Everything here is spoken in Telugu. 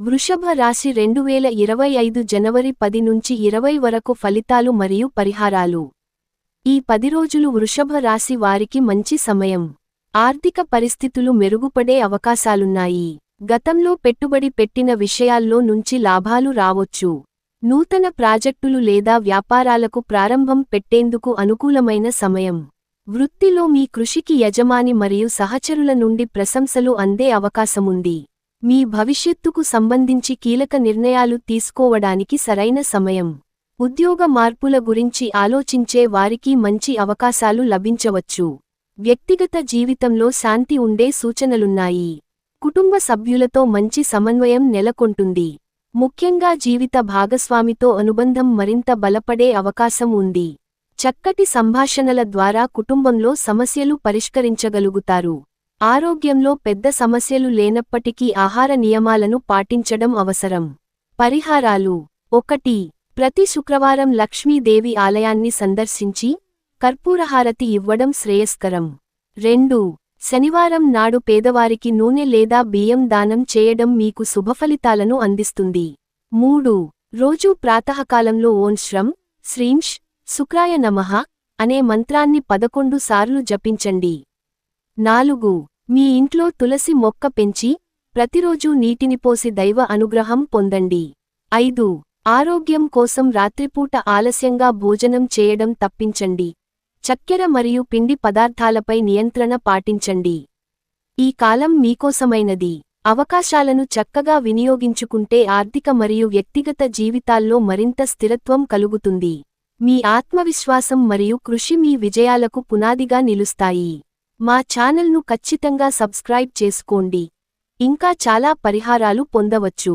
వృషభ రాశి 2025 జనవరి 10 నుంచి 20 వరకు ఫలితాలు మరియు పరిహారాలు. ఈ 10 రోజులు వృషభ రాశి వారికి మంచి సమయం. ఆర్థిక పరిస్థితులు మెరుగుపడే అవకాశాలున్నాయి. గతంలో పెట్టుబడి పెట్టిన విషయాల్లో నుంచి లాభాలు రావొచ్చు. నూతన ప్రాజెక్టులు లేదా వ్యాపారాలకు ప్రారంభం పెట్టేందుకు అనుకూలమైన సమయం. వృత్తిలో మీ కృషికి యజమాని మరియు సహచరుల నుండి ప్రశంసలు అందే అవకాశముంది. మీ భవిష్యత్తుకు సంబంధించి కీలక నిర్ణయాలు తీసుకోవడానికి సరైన సమయం. ఉద్యోగ మార్పుల గురించి ఆలోచించే వారికి మంచి అవకాశాలు లభించవచ్చు. వ్యక్తిగత జీవితంలో శాంతి ఉండే సూచనలున్నాయి. కుటుంబ సభ్యులతో మంచి సమన్వయం నెలకొంటుంది. ముఖ్యంగా జీవిత భాగస్వామితో అనుబంధం మరింత బలపడే అవకాశం ఉంది. చక్కటి సంభాషణల ద్వారా కుటుంబంలో సమస్యలు పరిష్కరించగలుగుతారు. ఆరోగ్యంలో పెద్ద సమస్యలు లేనప్పటికీ ఆహార నియమాలను పాటించడం అవసరం. పరిహారాలు: 1. ప్రతి శుక్రవారం లక్ష్మీదేవి ఆలయాన్ని సందర్శించి కర్పూరహారతి ఇవ్వడం శ్రేయస్కరం. 2. శనివారం నాడు పేదవారికి నూనె లేదా బియ్యం దానం చేయడం మీకు శుభఫలితాలను అందిస్తుంది. 3. రోజూ ప్రాతకాలంలో ఓం శ్రం శ్రీంష్ శుక్రాయ నమః అనే మంత్రాన్ని 11 సార్లు జపించండి. 4. మీ ఇంట్లో తులసి మొక్క పెంచి ప్రతిరోజూ నీటిని పోసి దైవ అనుగ్రహం పొందండి. 5. ఆరోగ్యం కోసం రాత్రిపూట ఆలస్యంగా భోజనం చేయడం తప్పించండి. చక్కెర మరియు పిండి పదార్థాలపై నియంత్రణ పాటించండి. ఈ కాలం మీకోసమైనది. అవకాశాలను చక్కగా వినియోగించుకుంటే ఆర్థిక మరియు వ్యక్తిగత జీవితాల్లో మరింత స్థిరత్వం కలుగుతుంది. మీ ఆత్మవిశ్వాసం మరియు కృషి మీ విజయాలకు పునాదిగా నిలుస్తాయి. మా ఛానల్ను ఖచ్చితంగా సబ్స్క్రైబ్ చేసుకోండి. ఇంకా చాలా పరిహారాలు పొందవచ్చు.